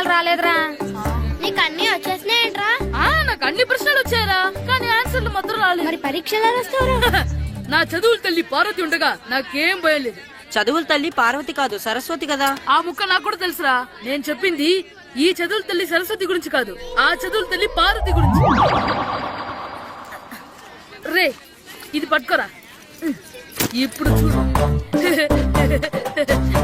ప్రశ్నలు రాలేదురా. నీకు అన్ని వచ్చేసినాయంట్రా? నాకు అన్ని ప్రశ్నలు వచ్చాయరా, కానీ ఆన్సర్లు మాత్రం రాలేదు. మరి పరీక్షలు రాస్తారా? నా చదువుల తల్లి పార్వతి ఉండగా నాకేం భయం లేదు. చదువుల తల్లి పార్వతి కాదు సరస్వతి కదా. ఆ ముక్క నాకు కూడా తెలుసురా. నేను చెప్పింది ఈ చదువుల తల్లి సరస్వతి గురించి కాదు, ఆ చదువుల తల్లి పార్వతి గురించి. రే ఇది పట్టుకోరా. ఇప్పుడు చూడు.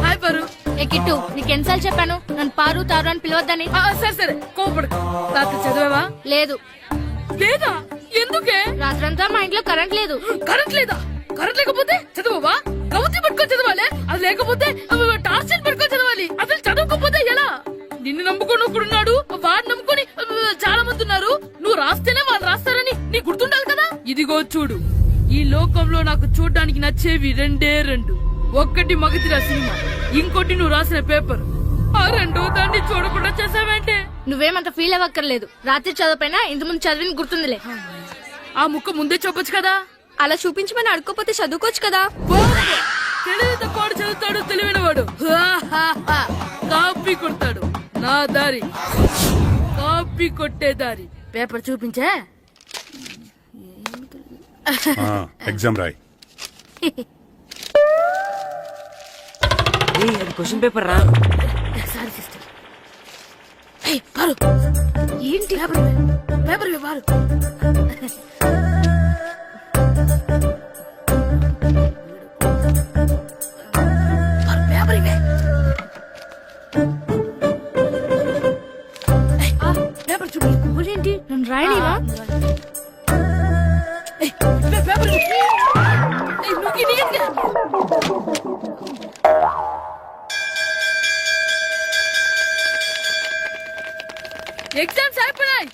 హాయ్ పారు. ఏ కిట్టు, నీకెన్నిసార్లు చెప్పాను నన్ను పారు తారు అని పిలవద్దని? సరే సరే కోపడు. రాత్రి చదివావా? లేదు. లేదా? ఎందుకే? రాత్రంతా మా ఇంట్లో కరెంట్ లేదు. కరెంట్ లేదా? కరెంట్ లేకపోతే చదవవా? కవతి పట్టుకొని చదవాలి. అది లేకపోతే టార్చర్ పట్టుకొని చదవాలి. అసలు చదవకపోతే ఎలా? నిన్ను నమ్ముకొని ఒకడున్నాడు, వాడు నమ్ముకొని చాలా మంది ఉన్నారు. నువ్వు రాస్తేనే వాళ్ళు రాస్తారని నీకు గుర్తుండాలి కదా. ఇదిగో చూడు, ఈ లోకంలో నాకు చూడడానికి నచ్చేవి రెండే రెండు. ఒక్కటి మగతిరా సినిమా, ఇంకోటి నువ్వు రాసిన పేపర్. ఆ రెండో దాన్ని చూడకుండా చేసావేంటే? నువ్వేమంత ఫీల్ అవ్వక్కర్లేదు. రాత్రి చదవపోయినా ఇంత ముందు చదివిన గుర్తుందిలే. ఆ ముక్క ముందే చెప్పొచ్చు కదా. అలా చూపించమని అడుక్కోపోతే చదువుకోవచ్చు కదా. తెలివి తక్కువ చదువుతాడు, తెలివైన వాడు కాపీ కొడతాడు. నా దారి కాపీ కొట్టే దారి. పేపర్ చూపించే. ఎగ్జామ్ రాయ్. అది క్వశ్చన్ పేపర్ రా. Sorry sister. పారు ఏంటి పేపర్? పేపర్ పారు. పేపర్ ఇవే. పేపర్ చూపి. ఏంటి నన్ను రాయలేవా? పేపర్ ఎగ్జామ్స్ అయిపోయినాయి.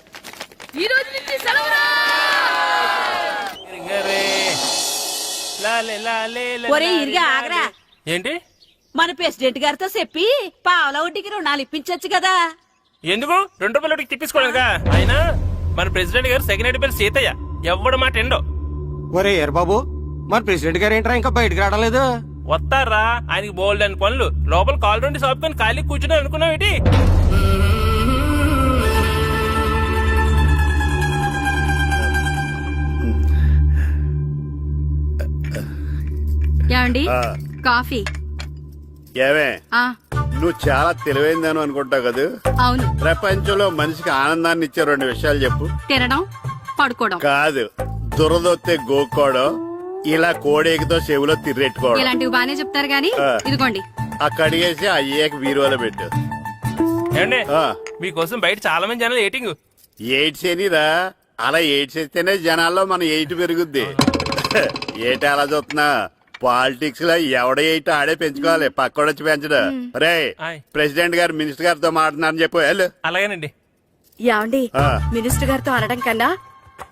ఈ రోజు నుంచి సెలవురా. ఒరే ఇరిగా ఆగరా. ఏంటి? మన ప్రెసిడెంట్ గారితో చెప్పి పావలా వడ్డీకి రుణాలు ఇప్పించొచ్చు కదా. ఎందుకు? 2 రూపాయలు ఒకటి తిప్పించుకోలేదుగా. అయినా మన ప్రెసిడెంట్ గారు సెకండ్ హెడ్ పేరు సీతయ్య. ఎవడు మాట ఎండో. ఒరే బాబు, మన ప్రెసిడెంట్ గారు ఏంట్రా ఇంకా బయటకు రావడం లేదు? వస్తారా? ఆయనకి బోల్డ్ అని పనులు. లోపల కాల్ నుండి సాపుకొని ఖాళీ కూర్చుని అనుకున్నావు ఏంటి? ఏమండి కాఫీ? ఏమే నువ్వు చాలా తెలివైందని అనుకుంటావు కదా. అవును. ప్రపంచంలో మనిషికి ఆనందాన్ని ఇచ్చే 2 విషయాలు చెప్పు. తినడం, పడుకోవడం. కాదు, దురదొత్తే గోక్కోవడం, ఇలా కోడేకితో చెవులో తిర్రెట్టుకోవడం. ఇలాంటివి బానే చెప్తారు గాని ఇదిగోండి. అక్కడిగేసి అయ్యాక వీరువలో పెట్టు. ఏమండి, మీకోసం బయట చాలా మంది జనాలు ఏటింగ్. ఎయిడ్స్ ఏనిరా? అలా ఎయిడ్స్ ఇస్తేనే జనాల్లో మన ఎయిట్ పెరుగుద్ది. ఏటి అలా చూస్తున్నా? పాలిటిక్స్ లో ఎవడ ఎయిట్ ఆడే పెంచుకోవాలి, పక్కోడొచ్చి పెంచడం. రే ప్రెసిడెంట్ గారు మినిస్టర్ గారితో మాట్లాడుతున్నారని చెప్పు. వెళ్ళు. అలాగేనండి. యాండి మినిస్టర్ గారితో అనడం కన్నా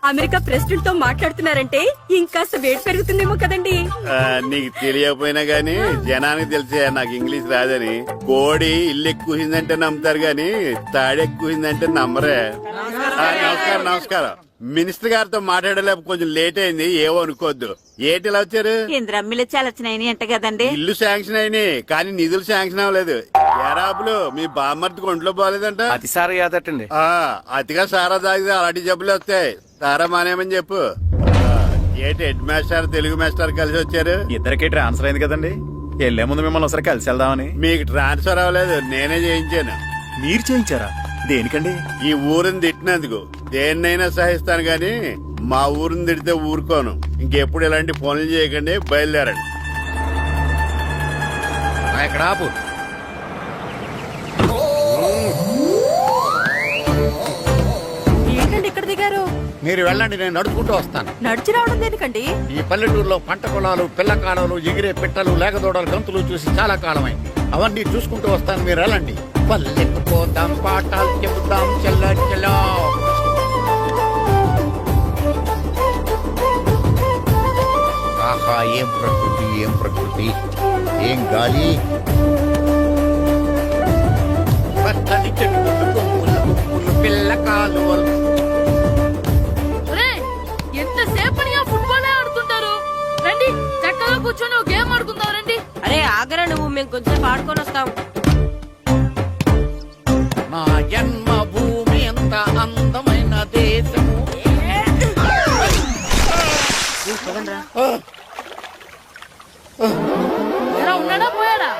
అమెరికా ప్రెసిడెంట్ తో మాట్లాడుతున్నారంటే ఇంకాస్త వేడి పెరుగుతుందేమో కదండి. నీకు తెలియకపోయినా గానీ జనానికి తెలిసే నాకు ఇంగ్లీష్ రాదని. కోడి ఇల్లు ఎక్కువసిందంటే నమ్ముతారు గాని తాడెక్కువసిందంటే నమ్మరే. నమస్కారం నమస్కారం. మినిస్టర్ గారితో మాట్లాడలేక కొంచెం లేట్ అయింది, ఏవో అనుకోవద్దు. ఏటి ఇలా వచ్చారు? ఇంద్రమ్మిలు చాలచ్చినాయని అంట కదండి. ఇల్లు శాంక్షన్ అయినాయి కానీ నిధులు శాంక్షన్ అవ్వలేదు. ఎరాపులు మీ బామ్మర్తికి ఒంట్లో పోలేదంట. అతిసారి యాదటండి. అతిగా సారా తాగితే అలాంటి జబ్బులు వస్తాయి. సారా మానేమని చెప్పు. ఏటి హెడ్ మాస్టర్ తెలుగు మాస్టర్ కలిసి వచ్చారు? ఇద్దరికి ట్రాన్స్ఫర్ అయింది కదండి. వెళ్లే ముందు మిమ్మల్ని ఒకసారి కలిసి వెళ్దామని. మీకు ట్రాన్స్ఫర్ అవ్వలేదు, నేనే చేయించాను. మీరు చేయించారా? దేనికండి? ఈ ఊరిని తిట్టినందుకు. దేన్నైనా సహిస్తాను గాని మా ఊరిని తిడితే ఊరుకోను. ఇంకెప్పుడు ఇలాంటి పనులు చేయకండి, బయలుదేరండి. ఇక్కడ ఆపు. ఏంటండి ఇక్కడ దిగారు? మీరు వెళ్ళండి, నేను నడుచుకుంటూ వస్తాను. నడిచి రావడం దేనికండి? ఈ పల్లెటూరులో పంట పొలాలు, పిల్ల కాలాలు, ఎగిరే పిట్టలు, లేకదోడలు, గంతులు చూసి చాలా కాలమైంది. అవన్నీ చూసుకుంటూ వస్తాను, మీరు వెళ్ళండి. పల్లెకు పోదాం, పాఠాలు చెబుతాం, చెల్ల చెల్లో. ఆహా, ఏం ప్రకృతి, ఏం ప్రకృతి, ఏం గాలి. పచ్చని చెట్లు, కొమ్ములు, కొమ్ములు, పిల్ల కాలువలు. ఎంతసేపని ఆ ఫుట్బాల్ ఆడుతుంటారు? రండి చక్కగా కూర్చొని ఒక గేమ్ ఆడుకుందాం. రండి. అరే ఆగరా నువ్వు, మేము కొంచెం ఆడుకొని వస్తాం. నా జన్మభూమి ఎంత అందమైన దేశము. ఎలా ఉన్నాడా పోయాడా?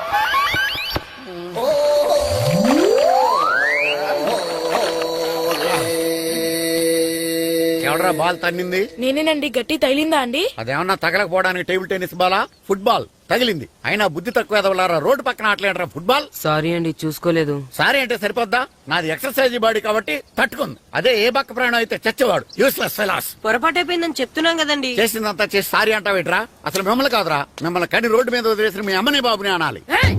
ఎవడరా బాల్ తన్నింది? నేనేనండి. గట్టి తగిలిందా అండి? అదేమన్నా తగలకపోవడానికి టేబుల్ టెన్నిస్ బాలా, ఫుట్బాల్ తగిలింది. అయినా బుద్ధి తక్కువ ఎదవలారా రోడ్డు పక్కన ఆటలేడరా ఫుట్బాల్. సారీ అండి, చూసుకోలేదు. సారీ అంటే సరిపోద్దా? నాది ఎక్సర్సైజ్ బాడీ కాబట్టి తట్టుకుంది. అదే ఏ బక్క ప్రాణం అయితే చచ్చేవాడు. Useless fellas. పొరపాటు అయిపోయిందని చెప్తున్నాం కదండి. చేసిందంతా చేసి సారీ అంటావేట్రా? అసలు మిమ్మల్ని కాదురా, మిమ్మల్ని కని రోడ్డు మీద వదిలేసిన మీ అమ్మని బాబుని అనాలి. ఏయ్!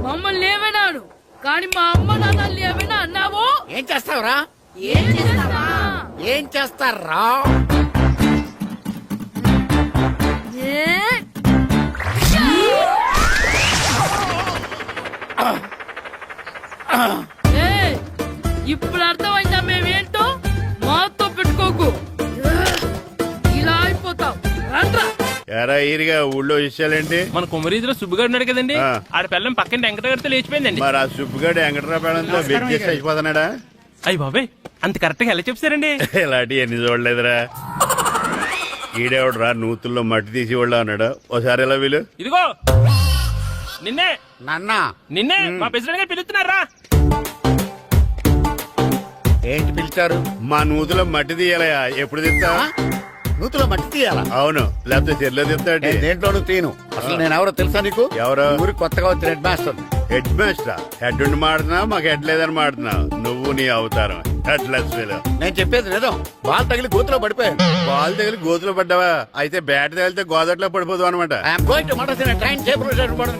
మమ్మల్ని ఏమైనాడు కానీ మా అమ్మ నాన్నల్ని ఏమైనా అన్నావో? ఏం చేస్తావురా? ఏం చేస్తావా? ఏం చేస్తారా? ఏ? ఏయ్! ఇప్పుడు అర్థమైందా మేమేంటో? మాతో పెట్టుకోకు, ఇలా అయిపోతావు. రండ్రా. ఎరా ఈరిగా ఊళ్ళో విషయాలేంటి? మన కుమరీజులో సుబ్బుగాడు ఉన్నాడు కదండి, ఆ. ఆడ పిల్లం పక్కన వెంకటగారితో లేచిపోయిందండి. మరి ఆ సుబ్బుగాడు వెంకటరాపేడంతో వెజ్జెస్ అయిపోతున్నాడా? అయ్యి బాబాయ్, అంత కరెక్ట్ గా ఎలా చెప్తారండి? ఇలాంటి ఎన్ని చూడలేదురా. ఈడేవడరా నూతుల్లో మట్టి తీసి వాళ్ళు అన్నాడు. ఓసారి ఎలా వీలు? ఇదిగో నిన్నే నాన్న నిన్నే మా ప్రెసిడెంట్ గారు పిలుస్తున్నారా? ఏంటి పిలిచారు? మా నూతులో మట్టి తీయాలయా. ఎప్పుడు తీస్తా? నూతులో మట్టి తీయాలా? అవును, లేకపోతే చెల్లె తీస్తాడు. నేను దేంట్లోనూ తీను. అసలు నేను ఎవరో తెలుసా నీకు? ఎవరు? ఊరికి కొత్తగా వచ్చిన head master. Head master. Head ఉండి మాడుతున్నావు, మాకు హెడ్ లేదని మాడుతున్నావు. నువ్వు నీ అవతారం హెడ్ లెస్ ఫెలో. నేను చెప్పేది నిజం. బాల్ తగిలి గోతులో పడిపోయాను. బాల్ తగిలి గోతులో పడ్డావా? అయితే బ్యాట్ తగిలితే గోదట్లో పడిపోదు అనమాట. ఐఎమ్ గోయింగ్ టు మడసిన train table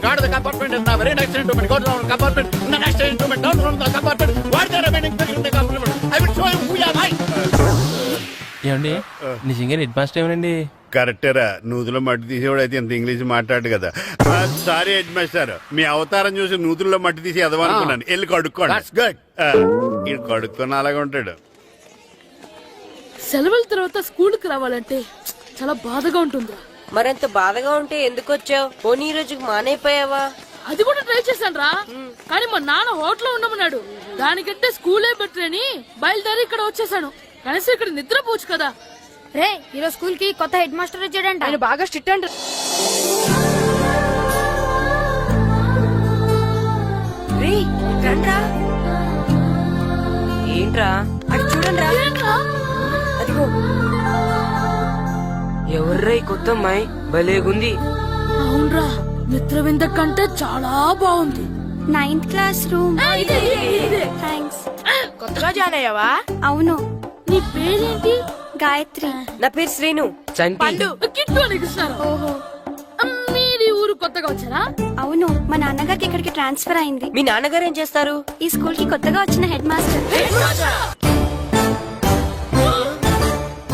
guard the compartment in the very next instrument. Go to the compartment in the next instrument. Down from the compartment. What the remaining thing in the compartment? I will show you who you are. ఏమండి నిజంగా head master ఏమనండి? కరెక్టేరా, నూతులో మట్టి తీసేవాడు అయితే ఇంత English మాట్లాడు కదా. Sorry head master, మీ అవతారం చూసి నూతుల్లో మట్టి తీసి ఎదవనుకున్నాను. వెళ్ళి కడుక్కోండి. That's good. ఇది కడుక్కొని అలాగే ఉంటాడు. సెలవుల తర్వాత స్కూల్కి రావాలంటే చాలా బాధగా ఉంటుందిరా. మరంత బాధగా ఉంటే ఎందుకు వచ్చావు? పోనీ ఈ రోజుకి మానైపోయావా? అది కూడా ట్రై చేశాను రా, కానీ మా నాన్న హోటల్లో ఉండమన్నాడు. దానికంటే స్కూలే బెటర్ అని బయలుదేరి ఇక్కడ వచ్చేసాను. కనీసం ఇక్కడ నిద్రపోవచ్చు కదా. రే ఈరోజు స్కూల్ కి కొత్త హెడ్ మాస్టర్ వచ్చాడంట. ఆయన బాగా స్ట్రిక్ట్ అంట. ఏంట్రా అది చూడండి రా. ఏంట్రా? అదిగో ఎవర్రా ఈ కొత్త అమ్మాయి? భలేగుంది. అవునరా, మిత్రవింద కంటే చాలా బాగుంది. 9th class room. ఇదే. థ్యాంక్స్. కొత్తగా జాయిన్ అయ్యావా? అవును. నీ పేరేంటి? గాయత్రి. నా పేరు శ్రీను. చంటి. కిట్టు అని ఇస్తారు. ఓహో. మీరు ఈ ఊరు కొత్తగా వచ్చారా? అవును, మా నాన్నగారికి ఇక్కడికి ట్రాన్స్ఫర్ అయింది. మీ నాన్నగారు ఏం చేస్తారు? ఈ స్కూల్ కి కొత్తగా వచ్చిన హెడ్ మాస్టర్.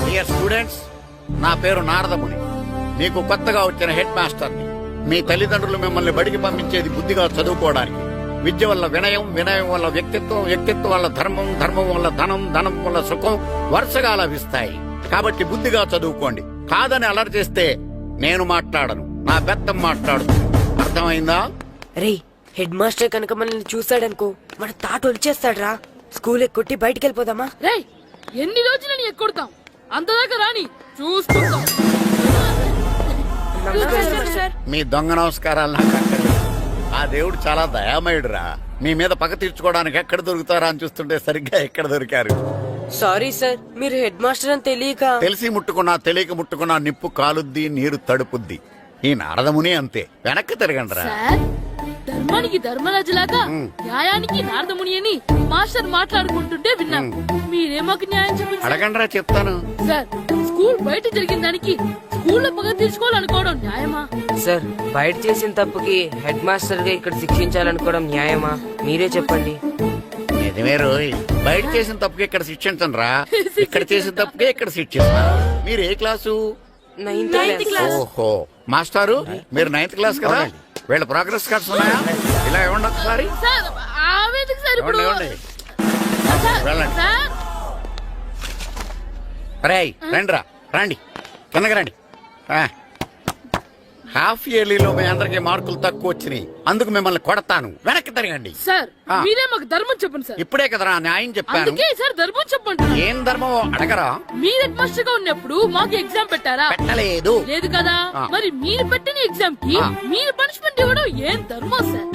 డియర్ స్టూడెంట్స్, నా పేరు నారదముని. మీకు కొత్తగా వచ్చిన హెడ్ మాస్టర్ని. మీ తల్లిదండ్రులు మిమ్మల్ని బడికి పంపించేది బుద్ధిగా చదువుకోవడానికి. విద్య వల్ల వినయం, వినయం వల్ల వ్యక్తిత్వం, వ్యక్తిత్వం వల్ల ధర్మం, ధర్మం వల్ల ధనం, ధనం వల్ల సుఖం వరుసగా లభిస్తాయి. కాబట్టి బుద్ధిగా చదువుకోండి. కాదని అలర్ చేస్తే నేను మాట్లాడను, నా బెత్తం మాట్లాడుతుంది. అర్థమైందా? రే, హెడ్ మాస్టర్ కనుక మనల్ని చూసాడనుకో మన తాట వచ్చేస్తాడ్రా. స్కూల్ ఎక్కొట్టి బయటికి వెళ్ళిపోదామా? రేయ్, ఎన్ని రోజులని ఎక్కొడతాం? అంతదాకా రాని చూసుకుంటాం. మీ దొంగ నమస్కారాలు నాకు అక్కర్లేదు. ఆ దేవుడు చాలా దయామయుడురా. మీ మీద పగ తీర్చుకోవడానికి ఎక్కడ దొరుకుతారా అని చూస్తుంటే సరిగ్గా ఎక్కడ దొరికారు. సారీ సార్, మీరు హెడ్ మాస్టర్ అని తెలియక. తెలిసి ముట్టుకున్నా తెలియక ముట్టుకున్నా నిప్పు కాలుద్ది, నీరు తడుపుద్ది. ఈ నారదముని అంతే. వెనక్కి తిరగండిరా. సార్, ధర్మానికి ధర్మరాజులాగా న్యాయానికి నారదముని అని మాస్టర్ మాట్లాడుకుంటుంటే విన్నాం. మీరే మాకు న్యాయం చెప్పండి సార్. అడగండిరా, చెప్తాను. సార్, స్కూల్ బయట జరిగిన దానికి స్కూల్లో పగ తీర్చుకోవాలనుకోవడం న్యాయమా? సార్, బయట చేసిన తప్పుకి హెడ్ మాస్టర్ గా ఇక్కడ శిక్షించాలనుకోవడం న్యాయమా? మీరే చెప్పండి. నిజమే రోయ్, బయట చేసిన తప్పుకి ఇక్కడ శిక్షించండి రా. ఇక్కడ చేసిన తప్పుకే ఇక్కడ శిక్షిస్తున్నారు. మీరు ఏ క్లాసు? 9th class. ఓహో, మాస్టారు మీరు 9th క్లాస్ కదా? వీళ్ళ ప్రోగ్రెస్ కార్డ్స్ ఉన్నాయా? ఇలా ఇవ్వండి ఒకసారి. సార్, ఆవేదకు సార్ ఇప్పుడు. ఇవ్వండి. సార్, వెళ్ళండి. సార్, రేయ్ రండి రా, రండి కిందకి రండి. హాఫ్ ఇయర్లీలో మీ అందరికి మార్కులు తక్కువ వచ్చినాయి, అందుకు మిమ్మల్ని కొడతాను. వెనక్కి తిరగండి. సార్ ఆ. మీరే మాకు ధర్మం చెప్పండి సార్. ఇప్పుడే కదరా న్యాయం చెప్పాను. అందుకే సార్ ధర్మం చెప్పండి. ఏం ధర్మమో అడగరా? మీరు హెడ్ మాస్టర్ గా ఉన్నప్పుడు మాకు ఎగ్జామ్ పెట్టారా? పెట్టలేదు. లేదు కదా. ఆ. మరి మీరు పెట్టిన ఎగ్జామ్ కి ఆ. మీరు పనిష్మెంట్ ఇవ్వడం ఏం ధర్మం సార్?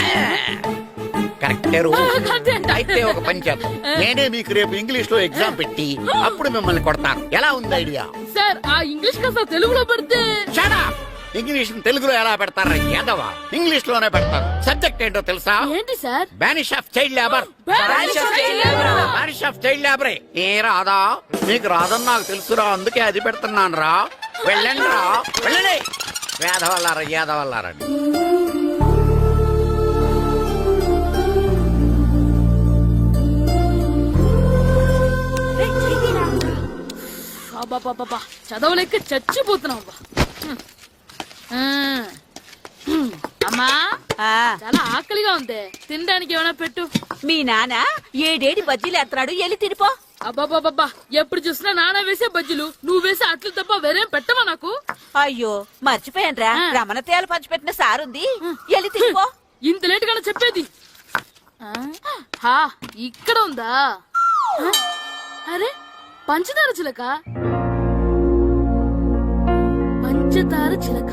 కరెక్టే రూ. అదే. అయితే ఒక పని చేద్దాం, నేనే మీకు రేపు ఇంగ్లీష్ లో ఎగ్జామ్ పెట్టి అప్పుడు మిమ్మల్ని కొడతాను. ఎలా ఉంది ఐడియా? సార్ ఆ ఇంగ్లీష్ కాస్త తెలుగులో పెడితే. Shut up! ఇంగ్లీష్ తెలుగులో ఎలా పెడతారా యాదవా? ఇంగ్లీష్ లోనే పెడతారు. సబ్జెక్ట్ ఏంటో తెలుసా? ఏంటి sir? Banish of child labour. Banish of child labor. Banish of child లేబరే. ఏ రాదా? నీకు రాదని నాకు తెలుసురా, అందుకే అది పెడుతున్నాను రా. వెళ్ళండి రా, వెళ్ళండి. వేదవల్లారా, యాదవల్లారండి. అబ్బా చదవలేక చచ్చిపోతున్నాం అబ్బా. అమ్మా ఆ, చాలా ఆకలిగా ఉంది, తినడానికి ఏమైనా పెట్టు. మీ నాన్న ఏడేడి బజ్జీలు ఎత్తాడు, ఎల్లి తినిపో. అబ్బాబాబా ఎప్పుడు చూసినా నాన్న వేసే బజ్జీలు, నువ్వు వేసే అట్లు తప్ప వేరేం పెట్టవా నాకు? అయ్యో మర్చిపోయానురా, ఆ. రమణ తేలు పంచిపెట్టిన సారుంది, ఎల్లి తినిపో. ఇంత లేట్ గా చెప్పేది. హా ఇక్కడ ఉందా? అరే పంచదార చిలక, పంచదార చిలక.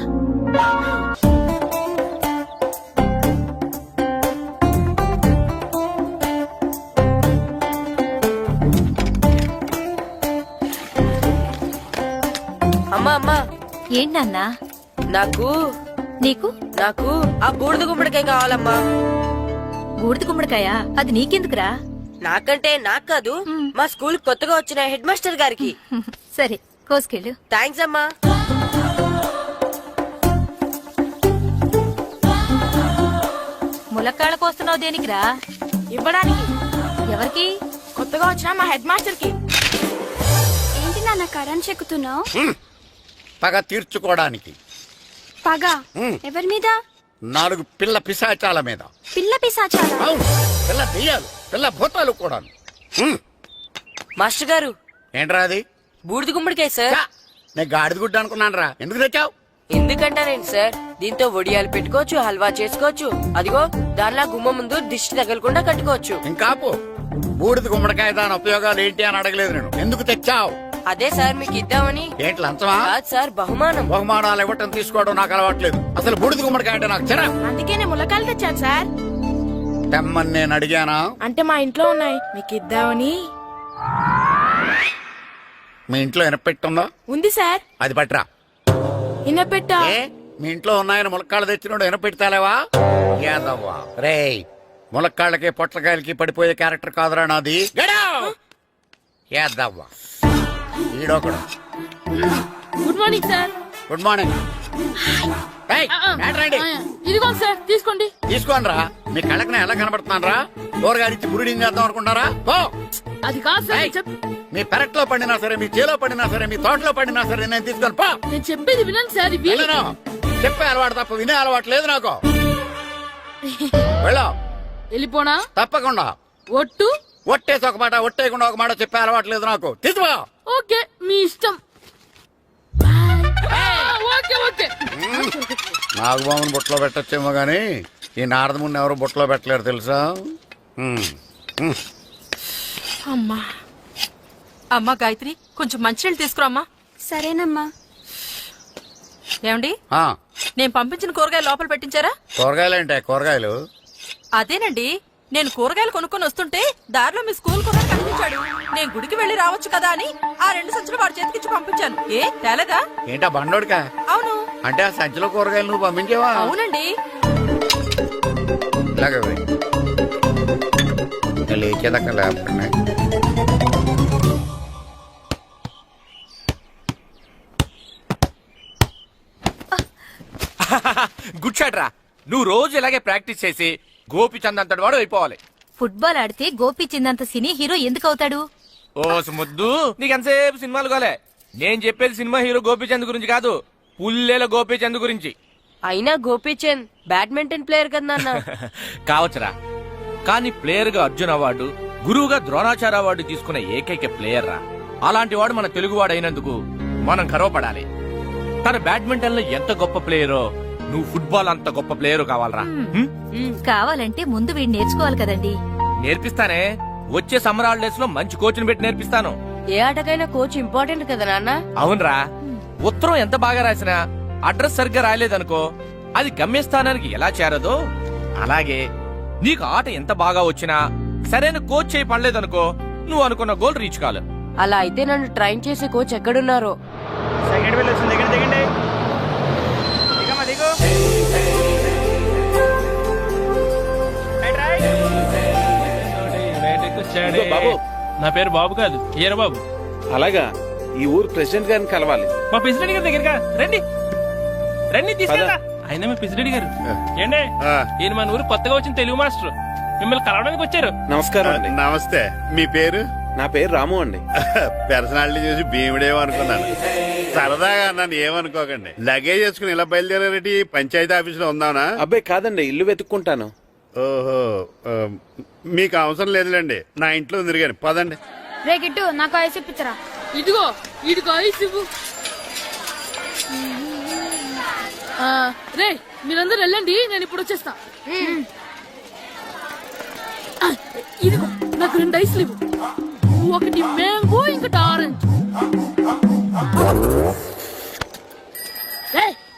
అమ్మా అమ్మా, ఏంటన్నా? నాకు నీకు నాకు ఆ బూడిద గుమ్మడికాయ కావాలమ్మా. బూడిద గుమ్మడికాయ? అది నీకెందుకురా? నాకంటే నాకు కాదు, మా స్కూల్ కొత్తగా వచ్చిన హెడ్ మాస్టర్ గారికి. సరే కోసుకెళ్ళు. థ్యాంక్స్ అమ్మా. ములక్కాళ్ళ కోస్తున్నావు దేనికిరా? ఇవ్వడానికి. ఎవరికి? కొత్తగా వచ్చిన మా హెడ్ మాస్టర్ కి. ఏంటి నాన్న కరెంట్ చెక్కుతున్నావు? పగ తీర్చుకోవడానికి. పగ ఉమ్. ఎవరి మీద? 4 పిల్ల పిశాచాల మీద. పిల్ల పిశాచాలా? అవును, పిల్ల దెయ్యాలు, పిల్ల భూతాలు కూడా. మాస్టర్ గారు, ఏంట్రా అది? బూడిద గుమ్మడికాయ సార్. ఛా, నేను గాడిద గుడ్డ అనుకున్నాను రా. ఎందుకు తెచ్చావు? ఎందుకంటారేంటి సార్, దీంతో వడియాలు పెట్టుకోవచ్చు, హల్వా చేసుకోవచ్చు. అదిగో దానిలా గుమ్మ ముందు దిష్టి తగలకుండా కట్టుకోవచ్చు. ఇంకాపు, బూడిద గుమ్మడికాయ దాని ఉపయోగాలు ఏంటి అని అడగలేదు నేను. ఎందుకు తెచ్చావు? అదే సార్ మీకు ఇద్దామని. ఏంటి లంచమా? కాదు సార్, బహుమానం. బహుమానాలు ఇవ్వటం తీసుకోవడం నాకు అలవాట్లేదు. అసలు బూడిద గుమ్మడికాయ అంటే నాకు చిరా. అందుకే నేను ములకాయలు తెచ్చాను సార్. తెమ్మని నేను అడిగానా? అంటే మా ఇంట్లో ఉన్నాయి, మీకు ఇద్దామని. మీ ఇంట్లో ఎనపెట్టుందా? ఉంది సార్. అది పట్రా. ఇన్నపెట్టా. ఏ, మీ ఇంట్లో ఉన్నాయని ములక్కాళ్ళు తెచ్చినోడు ఎనపెడతాలేవా? యాదవ్వా రేయ్, ములక్కాళ్ళకి పొట్లకాయలకి పడిపోయే క్యారెక్టర్ కాదురా నాది. యాదవ్వా ఈడొకడు. Good morning sir. Good morning. ఇదిగో సార్ తీసుకోండి. తీసుకోండి రా. మీ కళ్ళకి నేను ఎలా కనబడుతున్నాను రా? కూరగాయలిచ్చి బురుడింగ్ చేద్దాం అనుకుంటారా? పో. అది కాదు సార్. ఏయ్, మీ పెరట్లో పండినా సరే, మీ చేలో పండినా సరే, మీ తోటలో పండినా సరే, నేను తీసుకొని పో. నేను చెప్పేది వినండి సార్. ఇవి వెళ్ళను. చెప్పే అలవాటు తప్ప వినే అలవాటు లేదు నాకు. వెళ్ళా. వెళ్ళిపోనా? తప్పకుండా. ఒట్టు. ఒట్టేసి ఒక మాట, ఒట్టేయకుండా ఒక మాట చెప్పే అలవాటు లేదు నాకు. తీసుకో. ఓకే మీ ఇష్టం. Okay okay. నాగబాబుని బుట్టలో పెట్టచ్చేమో గాని ఈ నారదముని ఎవరు బుట్టలో పెట్టలేరు తెలుసా? అమ్మా అమ్మా గాయత్రి, కొంచెం మంచినీళ్ళు తీసుకురామ్మా. సరేనమ్మా. ఏమండి, ఆ, నేను పంపించిన కూరగాయలు లోపల పెట్టించారా? కూరగాయలు ఏంటే? కూరగాయలు అదేనండి, నేను కూరగాయలు కొనుక్కొని వస్తుంటే దారిలో మీ స్కూల్ కూడా కనిపించాడు. నేను గుడికి వెళ్లి రావచ్చు కదా అని ఆ 2 సంచులు వాడి చేతికిచ్చి పంపించాను. ఏ తేలేదా? ఏంటా బండోడికా? అవును. అంటే ఆ సంచిలో కూరగాయలు నువ్వు పంపించేవా? అవునండి. ఇలాగే లేచేదాకా లేకుండా. గుడ్ షాట్ రా. నువ్వు రోజు ఇలాగే ప్రాక్టీస్ చేసి గోపిచంద్ అంతటి వాడు అయిపోవాలి. ఫుట్బాల్ ఆడితే గోపీచంద్ సినీ హీరో ఎందుకు అవుతాడు? ఓ ముద్దు, నీకెంతసేపు సినిమాలు కాలే. నేను చెప్పేది సినిమా హీరో గోపిచంద్ గురించి కాదు, పుల్లేల గోపిచంద్ గురించి. అయినా గోపీచంద్ బ్యాడ్మింటన్ ప్లేయర్ కదా నాన్న. కావచ్చురా, కానీ ప్లేయర్ గా అర్జున్ అవార్డు, గురువుగా ద్రోణాచార్య అవార్డు తీసుకున్న ఏకైక ప్లేయర్ రా. అలాంటి వాడు మన తెలుగువాడు అయినందుకు మనం గర్వపడాలి. తన బ్యాడ్మింటన్ లో ఎంత గొప్ప ప్లేయరో నువ్వు ఫుట్బాల్ అంత గొప్ప ప్లేయర్ కావాలరా హ్మ్? కావాలంటే ముందు వీడు నేర్చుకోవాలి కదండి. నేర్పిస్తానే. వచ్చే సమ్మర్ హాలిడేస్ లో మంచి కోచ్ని పెట్టి నేర్పిస్తాను. ఏ ఆటకైనా కోచ్ ఇంపార్టెంట్ కదా నాన్న. అవునరా, ఉత్తరం ఎంత బాగా రాసినా అడ్రస్ సరిగ్గా రాయలేదనుకో అది గమ్యస్థానానికి ఎలా చేరదో అలాగే నీకు ఆట ఎంత బాగా వచ్చినా సరైన కోచ్ చేయి పడలేదనుకో నువ్వు అనుకున్న గోల్ రీచ్ కాదు. అలా అయితే నన్ను ట్రైన్ చేసే కోచ్ ఎక్కడున్నారో. సెకండ్ బిల్ వచ్చింది, దిగండి దిగండి. దిగమ్మా, దిగు. ఇదిగో బాబు, నా పేరు బాబు కాదు ఏర బాబు. అలాగా, ఈ ఊరు ప్రెసిడెంట్ గారిని కలవాలి. మా ప్రెసిడెంట్ గారి దగ్గరగా రండి రండి తీసుకెళ్తా. ఆయన మీ ప్రెసిడెంట్ గారు ఏండే, ఆ. ఈయన మన ఊరు కొత్తగా వచ్చిన తెలుగు మాస్టర్ మిమ్మల్ని కలవడానికి వచ్చారు. నమస్కారం అండి. నమస్తే. మీ పేరు? నా పేరు రాము అండి. పర్సనాలిటీ చూసి భీముడేమో అనుకున్నాను. సరదాగా నన్ను ఏమనుకోకండి. లగేజ్ చేసుకుని ఇలా బయలుదేరేటి పంచాయతీ ఆఫీస్ లో ఉందానా? అబ్బాయి కాదండి, ఇల్లు వెతుక్కుంటాను. ఓహో, మీకు అవసరం లేదులేండి, నా ఇంట్లో తిరిగాను. పదండి. రే గిట్టు నాకు ఐస్ ఇప్పించరా. ఇదిగో ఇదిగో ఐస్ ఇవ్వు. రే మీరందరూ వెళ్ళండి, నేను ఇప్పుడు వచ్చేస్తా. ఇదిగో నాకు 2 ఐస్లు ఇవ్వు. ఒకటి మ్యాంగో ఇంకటి ఆరెంజ్.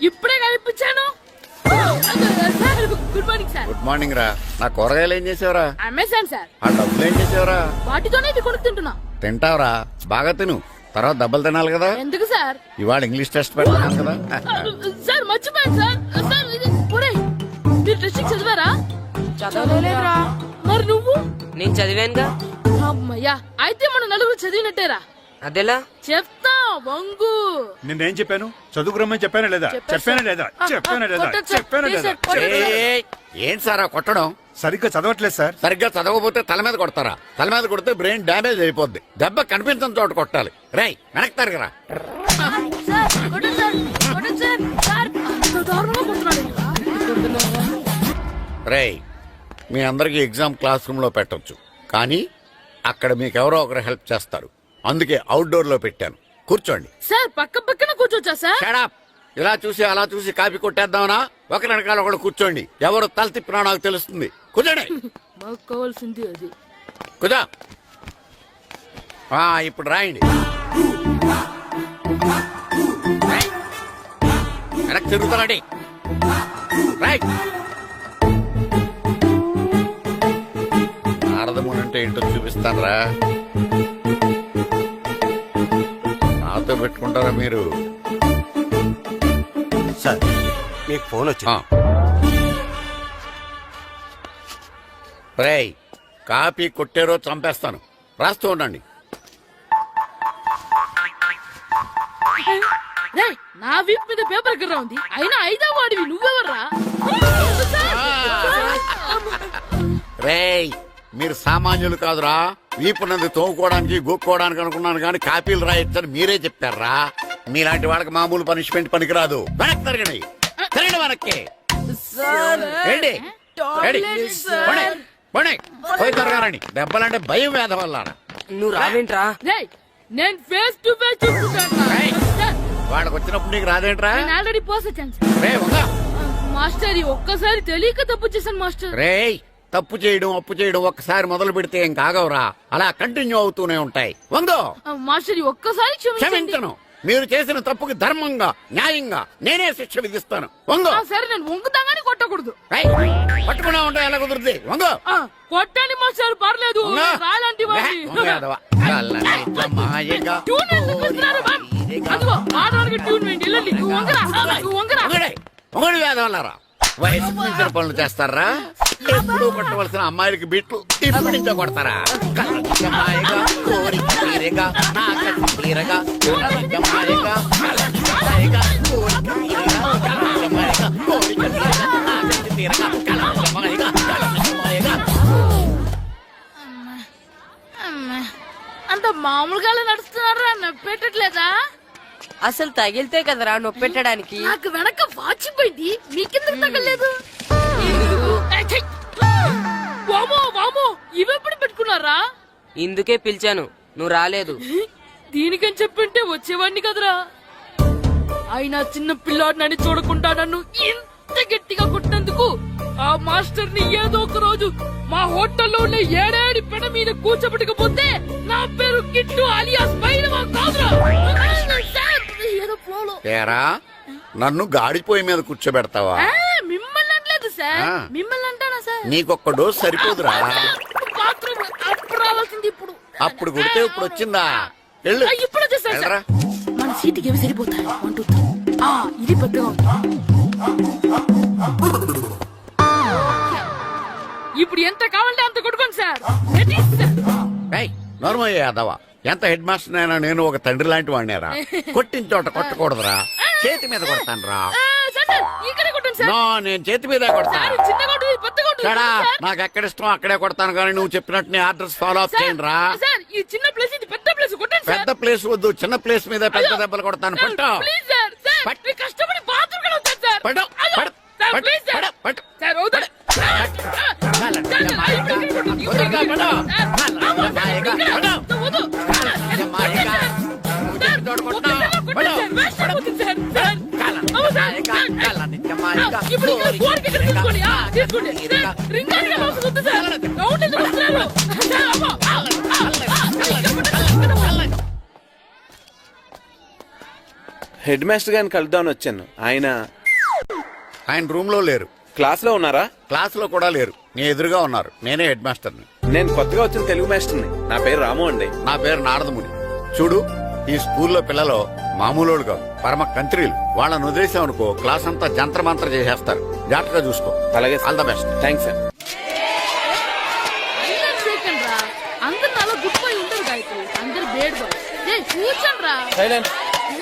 ఇప్పుడే కనిపించాను. Good morning sir. Good morning రా. నా కూరగాయలు ఏం చేసేవరా? Amazon sir. ఆ డబ్బులు ఏం చేసేవరా? వాటితోనే ఇవి కొనుక్కు తింటున్నా. తింటావరా? బాగా తిను, తర్వాత దెబ్బలు తినాలి కదా. ఎందుకు సార్? ఇవాళ ఇంగ్లీష్ టెస్ట్ పెడతాను కదా. సార్ మర్చిపోయాను సార్. సార్ ఇది ఒరేయ్, మీరు టెస్టింగ్ చదివారా? చదవలేదురా. మరి నువ్వు? నేను చదివానుగా. అమ్మయ్యా, అయితే మన నలుగురు చదివినట్టేరా. అదెలా? చెప్తా వంగు. నేనేం చెప్పాను? చదువుకురమ్మని చెప్పానా లేదా? చెప్పానా లేదా? చెప్పానా లేదా? కొట్టొచ్చు సార్. చెప్పానా ప్లీజ్ లేదా? సార్, కొట్టొచ్చు. ఏయ్, ఏంటి సార్ ఆ కొట్టడం? సరిగ్గా చదవట్లేదు సార్. సరిగ్గా చదవకపోతే తల మీద కొడతారా? తల మీద కొడితే బ్రెయిన్ డ్యామేజ్ అయిపోద్ది. దెబ్బ కనిపించిన చోట కొట్టాలి. రేయ్ వెనక్కి తరగరా. సార్, కొట్టండి సార్, కొట్టండి సార్. సార్, అంత దారుణంగా కొడుతున్నాడు ఈయన. రేయ్, మీ అందరికి ఎగ్జామ్ క్లాస్ రూమ్ లో పెట్టొచ్చు, కానీ అక్కడ మీకు ఎవరో ఒకరు హెల్ప్ చేస్తారు. అందుకే అవుట్డోర్ లో పెట్టాను. కూర్చోండి. సార్ పక్క పక్కన కూర్చోచ్చా సార్? Shut up. ఇలా చూసి అలా చూసి కాపీ కొట్టేద్దామనా? ఒకరి వెనకాల ఒకడు కూర్చోండి. ఎవరు తల తిప్పినా నాకు తెలుస్తుంది. కూర్చోండి. మాకు కావాల్సింది అది. కూర్చో. ఇప్పుడు రాయండి. వెనక్కి తిరుగుతానండి. రైట్. నారదముని అంటే ఏంటో చూపిస్తాను రా. నాతో పెట్టుకుంటారా మీరు? సార్ మీకు ఫోన్ వచ్చింది. రేయ్, కాపీ కొట్టారో చంపేస్తాను. రాస్తూ ఉండండి. రేయ్, నా వీప్ మీద పేపర్ ఎక్కడ ఉంది? అయినా 5వ వాడివి నువ్వెవర్రా? రేయ్, మీరు సామాన్యులు కాదురా. వీపునంది తోముకోవడానికి గోక్కోవడానికి అనుకున్నాను, కానీ కాపీలు రాయొచ్చని మీరే చెప్పారా. మీలాంటి వాళ్ళకి మామూలు పనిష్మెంట్ పనికిరాదు. వెనక్కి తిరగండి. తిరగండి వెనక్కి. ఏంటి? పోయి తిరగారండి. దెబ్బలంటే భయం వేద వల్ల. నువ్వు రావేంట్రా? రేయ్, నేను ఫేస్ టు ఫేస్ చూసుకుంటాను. వాళ్ళకి వచ్చినప్పుడు నీకు రాదేంట్రా? నేను ఆల్రెడీ పోస్ వచ్చాను సార్. రే వంగా. మాస్టర్ ఈ ఒక్కసారి తెలియక తప్పు చేశాను మాస్టర్. రేయ్, తప్పు చేయడం అప్పు చేయడం ఒక్కసారి మొదలు పెడితే ఏం కాగవరా. అలా కంటిన్యూ అవుతూనే ఉంటాయి. వందో. మాస్టర్ ఈ ఒక్కసారి క్షమించను. మీరు చేసిన తప్పుకి ధర్మంగా న్యాయంగా నేనే శిక్ష విధిస్తాను. వందో. సరే, నేను వంగుతాగాని కొట్టకూడదు. పట్టుకున్నా ఉంటా ఎలా కుదురుతుంది. వందో. కొట్టండి మాస్టర్, పర్లేదు. రాలాంటి వాడిని. ట్యూన్ ఎందుకు ఇస్తున్నారు? అదిగో ఆడవాళ్ళకి ట్యూన్ వేయండి. వెళ్ళండి. నువ్వు వంగరా, నువ్వు వంగరా. ఒకటి వేదవల్లారా. వయసు మించిన పనులు చేస్తారా? ఎప్పుడు కొట్టవలసిన అమ్మాయిలకి బిట్లు ఇప్పుడు నుంచో కొడతారా? కలజమాయగా, కోరిక తీరగా, నా కసి తీరగా, కలజమాయగా, కలజమాయగా, కోరిక తీరగా, కలజమాయగా, కోరిక తీరగా, నా కసి తీరగా, కలజమాయగా, కలజమాయగా. అంత మామూలుగా నడుస్తున్నారా? నొప్పెట్టట్లేదా? అసలు తగిలితే కదరా నొప్పెట్టడానికి. నాకు వెనక వాచిపోయింది, మీకెందుకు తగలేదు? వామో వామో, ఇవెప్పుడు పెట్టుకున్నారా? ఇందుకే పిలిచాను, నువ్వు రాలేదు. దీనికని చెప్పింటే వచ్చేవాడిని కదరా. అయినా చిన్న పిల్లాడినని చూడకుండా నన్ను ఇంత అంత గట్టిగా కొట్టినందుకు ఆ మాస్టర్ ని ఏదో ఒక రోజు మా హోటల్లో ఉన్న ఏడేడి పెడ మీద కూర్చోబెట్టకపోతే నా పేరు కిట్టు అలియాస్ బైరవా కాదురా. సార్, ఏదో ఫ్లోలో. ఏరా నన్ను గాడిపోయి మీద కూర్చోబెడతావా? మిమ్మల్ని అనలేదు సార్, ఆ. మిమ్మల్ని అంటానా సార్? నీకొక్క డోస్ సరిపోదురా? బాత్రూమ్ అప్పుడు రావాల్సింది ఇప్పుడు. అప్పుడు కొడితే ఇప్పుడు వచ్చిందా? వెళ్ళు. ఇప్పుడు వచ్చేసా సార్. వెళ్ళరా. మన సీటుకి ఏమి సరిపోతాయి? 1, 2, 3. ఇది పెద్దగా ఉంది. ఇప్పుడు ఎంత కావాలంటే అంత కొట్టుకోండి సార్. Ready, sir? నోర్మయ్య యాదవ, ఎంత హెడ్ మాస్టర్ అయినా నేను ఒక తండ్రి లాంటి వాడినేరా. కొట్టిన చోట కొట్టకూడదురా, చేతి మీద కొడతాను రా. సార్, సార్, ఇక్కడే కొట్టండి సార్. నో, నేను చేతి మీద కొడతా. సార్, చిన్నగా ఉంటుంది, పెద్దగా ఉంటుంది. చెడా, సార్. నాకు ఎక్కడ ఇష్టం అక్కడే కొడతాను, కానీ నువ్వు చెప్పినట్టు నీ ఆర్డర్స్ ఫాలో అప్ సార్, చేయండి రా. సార్, ఈ చిన్న ప్లేస్ ఇది పెద్ద ప్లేస్ కొట్టండి సార్. పెద్ద ప్లేస్ వద్దు, చిన్న ప్లేస్ మీద పెద్ద దెబ్బలు కొడతాను. సార్, పట్టు ప్లీజ్ సార్. సార్, పట్టు. మీ కష్టపడి బాత్రూమ్ కూడా వద్దు సార్. పట్టు, అయ్యో, పట్టు, సార్, పట్టు, ప్లీజ్ సార్. పట్టు, పట్టు. సార్, వద్దు. సార్, సార్, ఇప్పుడు కొట్టండి, ఇప్పుడు వద్దుగా, కొట్టండి. పట్టు. సార్, అమ్మో, సార్, ఇక్కడ వద్దు, వద్దు. మాయగా. నువ్వు చెప్పిన చోట కొట్టు. పట్టు. హెడ్ మాస్టర్ గారిని కలుద్దామని వచ్చాను. ఆయన రూమ్ లో లేరు, క్లాస్ లో ఉన్నారా? క్లాస్ లో కూడా లేరు, నీ ఎదురుగా ఉన్నారు. నేనే హెడ్ మాస్టర్ని. నేను కొత్తగా వచ్చిన తెలుగు మాస్టర్ని. నా పేరు రాము అండి. నా పేరు నారదముని. చూడు, ఈ స్కూల్లో పిల్లలు మామూలు కాదు, పరమ కంత్రీలు. వాళ్ళని వదిలేసామనుకో క్లాస్ అంతా జంత్ర మంత్ర చేసేస్తారు. జాగ్రత్తగా చూసుకో. అలాగే all the best. Thanks sir. అందరు నాలో గుడ్ బాయ్ ఉంటారు గాయత్రి, అందరు బేడ్ బాయ్. కూర్చోండి రా. Silent,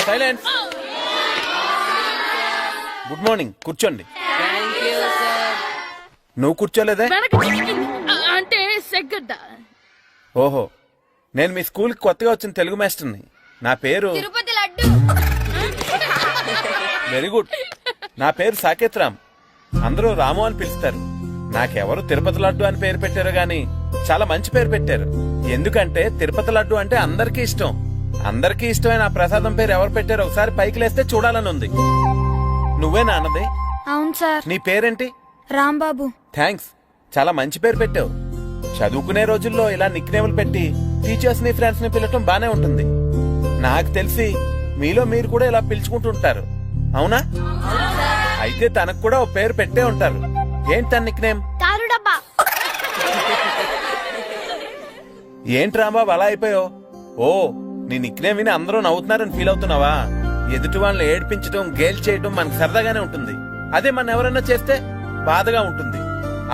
silent. గుడ్ మార్నింగ్, కూర్చోండి. నువ్వు కూర్చోలేదే? అంటే సెగ్గడ్డ. ఓహో, నేను మీ స్కూల్ కి కొత్తగా వచ్చిన తెలుగు మాస్టర్ని. నా పేరు తిరుపతి లడ్డు. Very good. నా పేరు సాకేత్ రామ్, అందరూ రాము అని పిలుస్తారు. నాకెవరు తిరుపతి లడ్డు అని పేరు పెట్టారు గాని చాలా మంచి పేరు పెట్టారు. ఎందుకంటే తిరుపతి లడ్డు అంటే అందరికీ ఇష్టం. అందరికీ ఇష్టమైన ఆ ప్రసాదం పేరు ఎవరు పెట్టారు ఒకసారి పైకి లేస్తే చూడాలని ఉంది. నువ్వేనా అన్నది? అవును సార్. నీ పేరేంటి? రాంబాబు. థ్యాంక్స్, చాలా మంచి పేరు పెట్టావు. చదువుకునే రోజుల్లో ఇలా నిక్నేములు పెట్టి టీచర్స్ ని ఫ్రెండ్స్ ని పిలవటం బానే ఉంటుంది. నాకు తెలిసి మీలో మీరు కూడా ఇలా పిలుచుకుంటుంటారు, అవునా? అయితే తనకు కూడా ఓ పేరు పెట్టే ఉంటారు. ఏంటి తన నిక్నేమ్? తారుడబ్బా. ఏంటి రాంబాబు అలా అయిపోయావు? ఓ, నీ నిక్నేమ్ విని అందరూ నవ్వుతున్నారని ఫీల్ అవుతున్నావా? ఎదుటి వాళ్ళని ఏడ్పించడం, గేల్ చేయడం మనకు సరదాగానే ఉంటుంది. అదే మన ఎవరైనా చేస్తే బాధగా ఉంటుంది.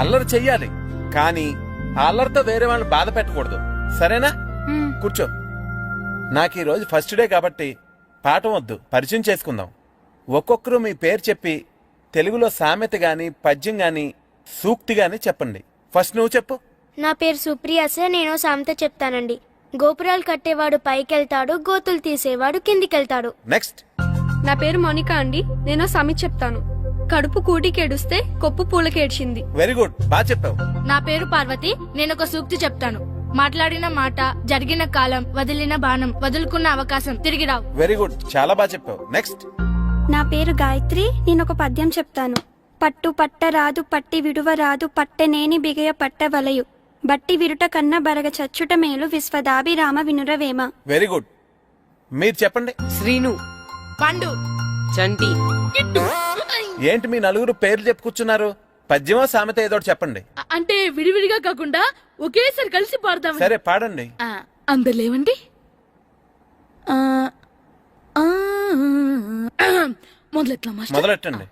అల్లరి చెయ్యాలి, కానీ ఆ అల్లరితో వేరే వాళ్ళని బాధ పెట్టకూడదు, సరేనా? కూర్చో. నాకు ఈ రోజు ఫస్ట్ డే కాబట్టి పాఠం వద్దు, పరిచయం చేసుకుందాం. ఒక్కొక్కరు మీ పేరు చెప్పి తెలుగులో సామెత గాని, పద్యం గాని, సూక్తి గాని చెప్పండి. ఫస్ట్ నువ్వు చెప్పు. నా పేరు సుప్రియ సార్. నేను సామెత చెప్తానండి. గోపురాలు కట్టేవాడు పైకెళ్తాడు, గోతులు తీసేవాడు కిందికెళ్తాడు. నెక్స్ట్. నా పేరు మోనికా అండి. నేను సామెత చెప్తాను. కడుపు కూటికేడుస్తే కొప్పు పూలకేడ్చింది. వెరీ గుడ్, బాగా చెప్పావు. నా పేరు పార్వతి. నేను ఒక సూక్తి చెప్తాను. మాట్లాడిన మాట, జరిగిన కాలం, వదిలిన బాణం, వదులుకున్న అవకాశం తిరిగి రావు. వెరీ గుడ్, చాలా బాగా చెప్పావు. నెక్స్ట్. నా పేరు గాయత్రి. నేను ఒక పద్యం చెప్తాను. పట్టు పట్టరాదు, పట్టి విడువ రాదు, పట్టనేని బిగయ పట్టవలయు, బట్టి విరుట కన్న బరగ చచ్చుట మేలు, విశ్వదాభిరామ వినురవేమ. Very good. మీరు చెప్పండి. శ్రీను, పండు, చంటి, కిట్టు. ఏంటి మీ నలుగురు పేర్లు చెప్పు కూర్చున్నారు? పద్యమో సామెత ఏదో ఒకటి చెప్పండి. అంటే విడివిడిగా కాకుండా ఒకేసారి కలిసి పాడదాం. సరే, పాడండి. అందరు లేవండి. మొదలెట్లా మాస్టర్? మొదలెట్టండి.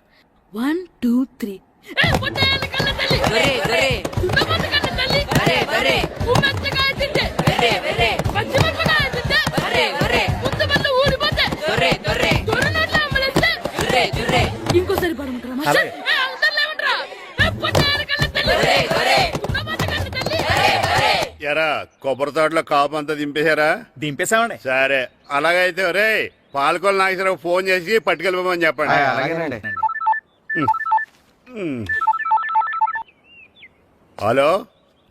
1, 2, 3. ఇంకోసారి పాడమంటారా మాస్టర్? ఎరా కొబ్బరి తోటలో కాపు అంతా దింపేశారా? దింపేశామండి. సరే, అలాగైతే రే పాలకొల నాగేశ్వరరావు ఫోన్ చేసి పట్టుకెళ్ళిపోమని చెప్పండి. అలాగేనండి. హలో,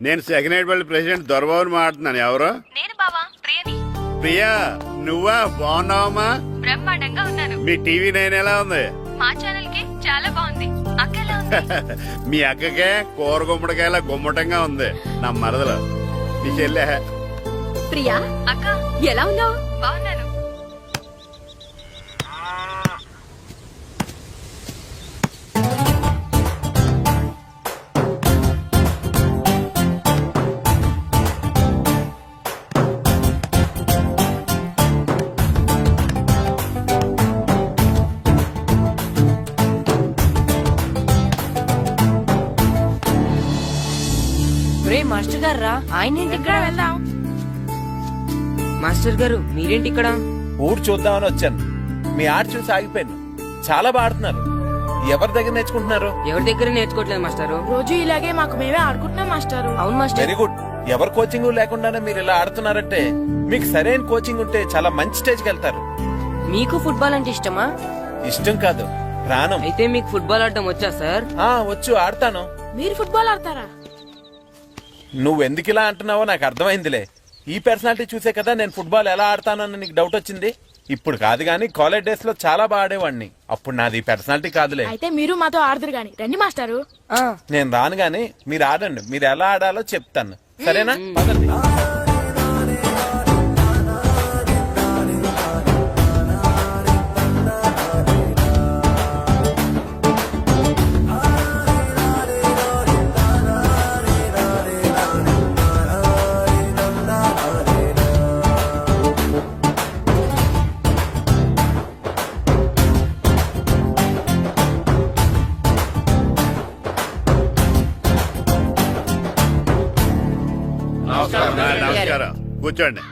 నేను సెకండ్ హెడ్ వాళ్ళ ప్రెసిడెంట్ దొరబాబుని మాట్లాడుతున్నాను. ఎవరు? నేను బావా ప్రియని. ప్రియా, నువ్వా? బాగున్నావమ్మా? బ్రహ్మాండంగా ఉన్నాను. మీ టీవీ 9 ఎలా ఉంది? మా ఛానల్ కి చాలా బాగుంది. అక్క మీ అక్కకే కూర గుమ్మడికాయల గుమ్మటంగా ఉంది నా మరదలు నీ చెల్లె. ప్రియా అక్క ఎలా ఉన్నావు? బాగున్నాను. రే మాస్టర్ గారు రా, ఆయన ఏంటి ఇక్కడ? వెళ్దాం. మాస్టర్ గారు మీరేంటి ఇక్కడ? ఊరు చూద్దామని వచ్చాను. మీ ఆట చూసి ఆగిపోయాను. చాలా బాడుతున్నారు. ఎవరి దగ్గర నేర్చుకుంటున్నారు? ఎవరి దగ్గర నేర్చుకోవట్లేదు మాస్టారు. రోజు ఇలాగే మాకు మేమే ఆడుకుంటున్నాం మాస్టారు. అవును మాస్టర్. Very good. ఎవరి కోచింగ్ లేకుండానే మీరు ఇలా ఆడుతున్నారంటే మీకు సరైన కోచింగ్ ఉంటే చాలా మంచి స్టేజ్కి వెళ్తారు. మీకు ఫుట్బాల్ అంటే ఇష్టమా? ఇష్టం కాదు, ప్రాణం. అయితే మీకు ఫుట్బాల్ ఆడటం వచ్చా సార్? వచ్చు, ఆడతాను. మీరు ఫుట్బాల్ ఆడతారా? నువ్వెందుకు ఇలా అంటున్నావో నాకు అర్థమైందిలే. ఈ పర్సనాలిటీ చూసే కదా నేను ఫుట్బాల్ ఎలా ఆడతానని నీకు డౌట్ వచ్చింది. ఇప్పుడు కాదు గానీ కాలేజ్ డేస్ లో చాలా బాగా ఆడేవాడిని. అప్పుడు నాది పర్సనాలిటీ కాదులే. అయితే మీరు మాతో ఆడదురు గాని రండి మాస్టారు. నేను రాను గానీ మీరు ఆడండి. మీరు ఎలా ఆడాలో చెప్తాను, సరేనా? పదండి. నమస్కారం, కూర్చోండి.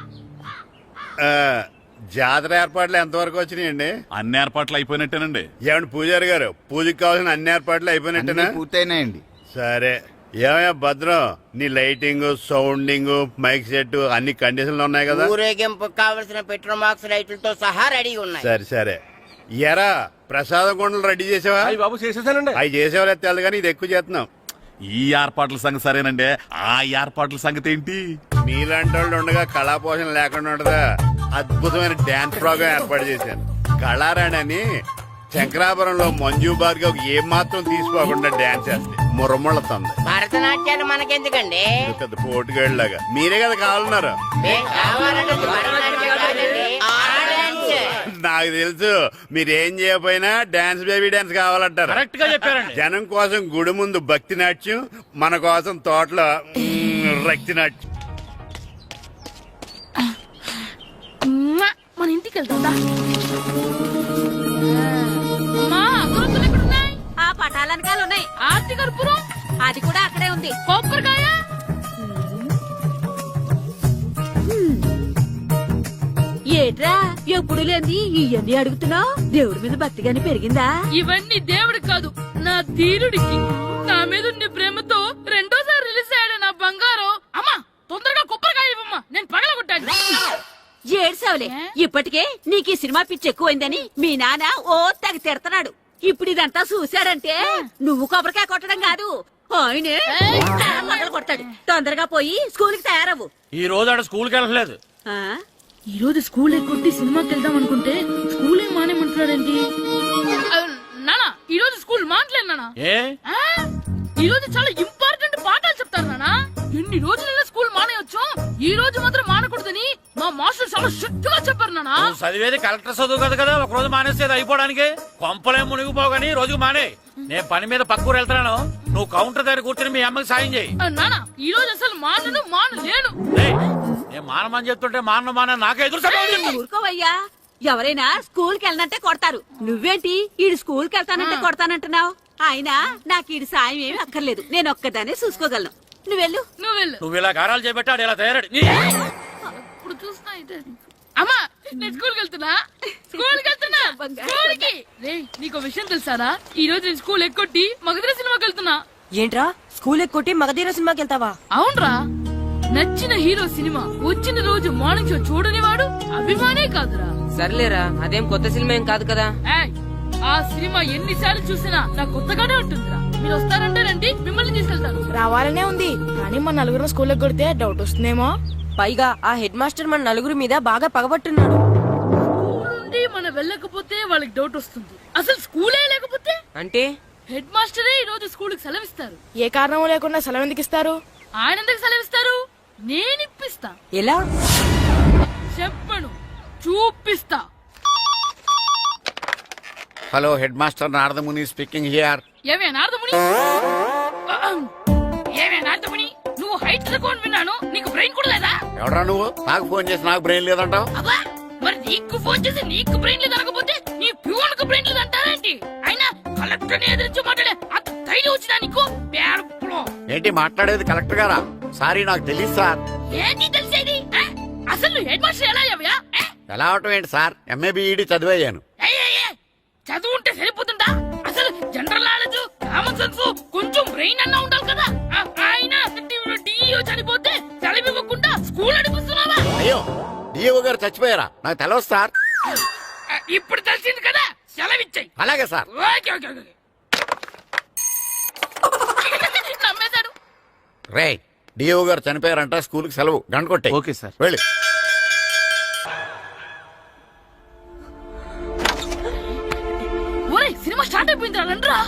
జాతర ఏర్పాట్లు ఎంతవరకు వచ్చినాయండి? అన్ని ఏర్పాట్లు అయిపోయినట్టేనండి. ఏమండి పూజారి గారు, పూజకి కావాల్సిన అన్ని ఏర్పాట్లు అయిపోయినట్టేనా? పూర్తయినాయండి. సరే. ఏమయ్యా భద్రం, నీ లైటింగ్, సౌండింగ్, మైక్ సెట్ అన్ని కండిషన్లు ఉన్నాయి కదా? ఊరేగింపు కావలసిన పెట్రోల్ మార్క్స్ లైట్లతో సహా రెడీ ఉన్నాయి. సరే సరే. ఎరా ప్రసాదం కొండలు రెడీ చేసావా? బాబు చేసేసానండి. అవి చేసేవాళ్ళు తెలు కానీ ఇది ఎక్కువ చేస్తున్నాం. ఈ ఏర్పాట్ల సంగతి సరేనండి, ఆ ఏర్పాట్ల సంగతి ఏంటి? మీలాంటి వాళ్ళు ఉండగా కళాపోషణ లేకుండా ఉండదా? అద్భుతమైన డాన్స్ ప్రోగ్రాం ఏర్పాటు చేశాను. కళారాణి అని శంకరాపురంలో మంజు భార్గవ్ ఏం మాత్రం తీసుకోకుండా డాన్స్ చేస్తే మురముళ్ళతుంది. భరతనాట్యాలు మనకెందుకండి? పెద్ద పోటుగాళ్ళలాగా మీరే కదా కావాలన్నారు. నాకు తెలుసు మీరేం చేయకపోయినా డాన్స్ బేబీ డాన్స్ కావాలంటారు. కరెక్ట్ గా చెప్పారండి. జనం కోసం గుడి ముందు భక్తి నాట్యం, మన కోసం తోటలో రక్తి నాట్యం. మన ఇంటికి వెళ్తా. ఆ పటాలనకాలు ఉన్నాయి. ఆర్తి కర్పూరం అది కూడా అక్కడే ఉంది. కొబ్బరికాయ ఏట్రా ఎప్పుడు లేని ఇవన్నీ అడుగుతున్నావు? దేవుడి మీద భక్తిగాని పెరిగిందా? ఇవన్నీ దేవుడికి కాదు, నా ధీరుడికి. నా మీద ఉండే ప్రేమతో రెండోసారి రిలీజ్ అయ్యాడు నా బంగారం. అమ్మా తొందరగా కొబ్బరికాయ ఇవ్వమ్మా, నేను పగలగొట్టాను. ఏడ్సావులే, ఇప్పటికే నీకు ఈ సినిమా పిచ్చి ఎక్కువైందని మీ నాన్న ఓ తెగ తిడతాడు. ఇప్పుడు ఇదంతా చూశాడంటే నువ్వు కొబ్బరికాయ కొట్టడం కాదు, ఆయనే పగల కొడతాడు. తొందరగా పోయి స్కూల్ కి తయారవ్వు. ఈ రోజు ఆడ స్కూల్కి వెళ్ళలేదు. ఆ? ఈ రోజు స్కూల్ ఎక్కొట్టి సినిమాకి వెళ్దాం అనుకుంటే స్కూల్ ఏం మానేమంటున్నాడండి. నానా ఈ రోజు స్కూల్ మానట్లేదు నానా. ఏ ఈ రోజు చాలా ఇంపార్టెంట్ పాఠాలు చెప్తారు నానా. ఎన్ని రోజులైనా స్కూల్ మానేయొచ్చు, ఈ రోజు మాత్రం మానకూడదని మా మాస్టర్ చాలా స్ట్రిక్ట్ గా చెప్పారు నానా. చదివేది కలెక్టర్ చదువు కదా కదా, ఒక రోజు మానేసేది అయిపోవడానికి. కొంపలేం మునిగిపోగాని రోజుకు మానే. నేను పని మీద పక్కూరు వెళ్తున్నాను, నువ్వు కౌంటర్ దగ్గర కూర్చొని మీ అమ్మకి సాయం చేయి. నానా ఈ రోజు అసలు మానలేను. నేను మానమని చెప్తుంటే మాన నాకే ఎదురు. ఊరుకోవయ్యా, ఎవరైనా స్కూల్ కి వెళ్ళనంటే కొడతారు. నువ్వేంటి ఈడు స్కూల్ కి వెళ్తానంటే కొడతానంటున్నావు? అయినా నాకు ఈడు సాయం ఏమి అక్కర్లేదు, నేను ఒక్కదానే చూసుకోగలను. నువ్వెళ్ళు. నువ్వు ఇలా గారాలు చేపెట్టాడు ఇలా తయారడి. ఇప్పుడు చూస్తా అయితే. అమ్మా నేను స్కూల్కి వెళ్తున్నా. స్కూల్కి రేయ్, నీకు విషయం తెలుసారా? ఈ రోజు నేను స్కూల్ ఎక్కొట్టి మగధీర సినిమాకి వెళ్తున్నా. ఏంట్రా స్కూల్ ఎక్కొట్టి మగధీర సినిమాకి వెళ్తావా? అవునరా, నచ్చిన హీరో సినిమా వచ్చిన రోజు మార్నింగ్ షో చూడని వాడు అభిమానే కాదురా. సర్లేరా, అదేం కొత్త సినిమా ఏం కాదు కదా. ఆ సినిమా ఎన్నిసార్లు చూసినా నాకు కొత్తగానే ఉంటుందిరా. మీరు వస్తారంటే రండి, మిమ్మల్ని తీసుకెళ్తాను. రావాలనే ఉంది కానీ మన నలుగురు స్కూల్ కొడితే డౌట్ వస్తుందేమో. పైగా ఆ హెడ్ మాస్టర్ మన నలుగురి మీద బాగా పగబట్టున్నాడు. స్కూల్ నుండి మనం వెళ్ళకపోతే వాళ్ళకి డౌట్ వస్తుంది. అసలు స్కూలే లేకపోతే అంటే హెడ్ మాస్టరే ఈ రోజు స్కూల్ కి సెలవిస్తారు. ఏ కారణం లేకుండా సెలవు ఎందుకు ఇస్తారు? ఆయన ఎందుకు సెలవిస్తారు? నేను ఇప్పిస్తా. ఎలా? చెప్పను, చూపిస్తా. Hello head master Naradamuni speaking here. ఏమే నారదముని, ఏమే నారదముని, నువ్వు హైట్ తక్కువ విన్నాను, నీకు బ్రెయిన్ కూడా లేదా? ఎవడా నువ్వు? నాకు ఫోన్ చేసి నాకు బ్రెయిన్ లేదంటావు? అబ్బా, మరి నీకు ఫోన్ చేసి నీకు బ్రెయిన్ లేదు అనకపోతే నీ ప్యూన్ కు బ్రెయిన్ లేదు అంటారేంటి? అయినా కలెక్టర్ ని ఎదిరించి మాట్లాడే అంత ధైర్యం వచ్చినా నీకు? పేడపులో ఏంటి మాట్లాడేది? కలెక్టర్ గారా? సారీ నాకు తెలియదు సార్. ఏంటి తెలిసేది? అసలు నువ్వు హెడ్ మాస్టర్ ఎలా అయ్యావయ్యా? ఎలా అవటం ఏంటి సార్? MA B Ed చదివయ్యాను. చదువు ఉంటే సరిపోతుందా? అసలు జనరల్ నాలెడ్జ్, కామన్ సెన్స్, కొంచెం బ్రెయిన్ అన్నా ఉండాలి కదా. ఆయన డిఇఓ చనిపోతే సెలవివ్వకుండా స్కూల్ నడిపిస్తున్నావా? అయ్యో, డిఓ గారు చచ్చిపోయారా? నాకు తెలవదు సార్. ఇప్పుడు తెలిసింది కదా, సెలవిచ్చాయి. అలాగే సార్. Okay okay okay. నమ్మేశాడు. రే, డిఓ గారు చనిపోయారంట, స్కూల్ కి సెలవు. గంట కొట్టే. Okay sir. వెళ్ళి. ఒరేయ్, సినిమా స్టార్ట్ అయిపోయింది రండ్రా.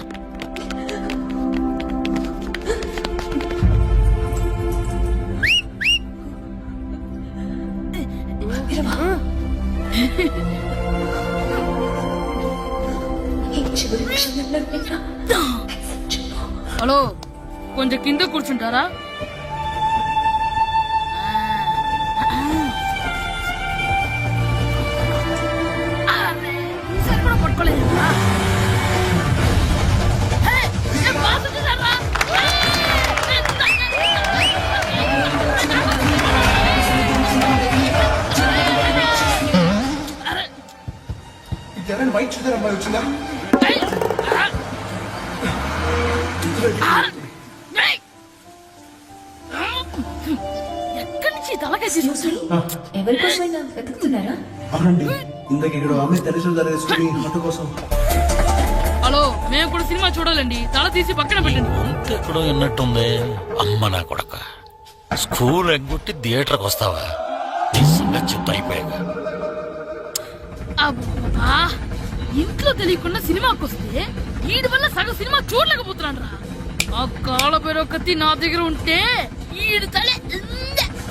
హలో, కొంచెం కింద కూర్చుంటారా? పట్టుకోలేదు. వైట్ చూద్దరు అమ్మాయి వచ్చిందా? ఎక్కడి నుంచి తలకేసి ఎవరికోసమైనా వెతుకుతున్నారా? అవునండి, ఇందాక ఇక్కడ ఆమె తల్లిదండ్రులు వేసుకుని ఆటో కోసం. హలో, మేము కూడా సినిమా చూడాలండి. తల తీసి పక్కన పెట్టండి. ఎక్కడో విన్నట్టుంది. అమ్మ నా కొడక, స్కూల్ ఎగ్గొట్టి థియేటర్కి వస్తావా? నీ సంగతి చెప్తా అయిపోయాక. అబ్బా, ఇంట్లో తెలియకుండా సినిమాకి వస్తే వీడి వల్ల సగం సినిమా చూడలేకపోతున్నాను రా. ఆ కాళ్ళ పేరు కత్తి నా దగ్గర ఉంటే ఈడు తలే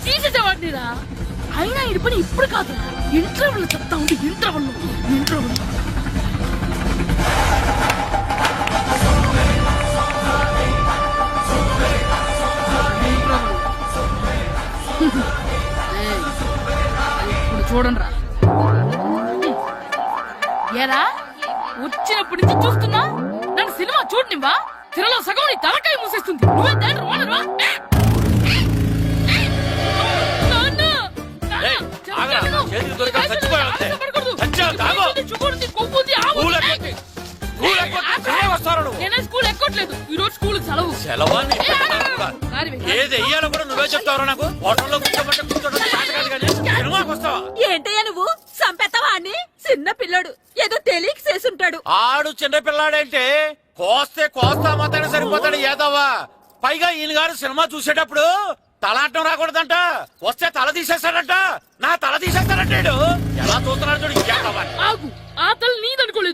తీసేసేవాడిని రా. అయినా ఈడి పని ఇప్పుడు కాదు, ఇంటర్వెల్ చెప్తా ఉంటే ఇంటర్వెల్. ఇప్పుడు చూడండి రా. ఏరా, వచ్చినప్పటి నుంచి చూస్తున్నా, నన్ను సినిమా చూడనివ్వా? తిరలో సగం నీ తలకాయ మూసేస్తుంది. నువ్వే థియేటర్ ఓనర్వా? చేతికి దొరికా చచ్చిపోయావు అంతే. చచ్చావు, తాగు. నేనే స్కూల్ ఎక్కట్లేదు. ఈ రోజు స్కూల్ సెలవు. సెలవా? ఏది వెయ్యాలో కూడా నువ్వే చెప్తావరా నాకు? హోటల్లో కూర్చోమంటే కూర్చోడం చేత కాదు కానీ సినిమాకి వస్తావా? ఏంటయ్యా నువ్వు చంపేస్తావా అని? చిన్న పిల్లడు ఏదో తెలియక చేసుంటాడు. ఆడు చిన్న పిల్లాడంటే కోస్తా మాత్రమే సరిపోతాడు ఏదవ్వా. పైగా ఈయన గారు సినిమా చూసేటప్పుడు తలాటం రాకూడదంట. వస్తే తల తీసేస్తాడంట. నా తల తీసేస్తాడంటాడు. ఎలా చూస్తున్నాడు చూడు. ఇంకేం కావాలి? ఆగు, ఆ తల నీదనుకోలేదు.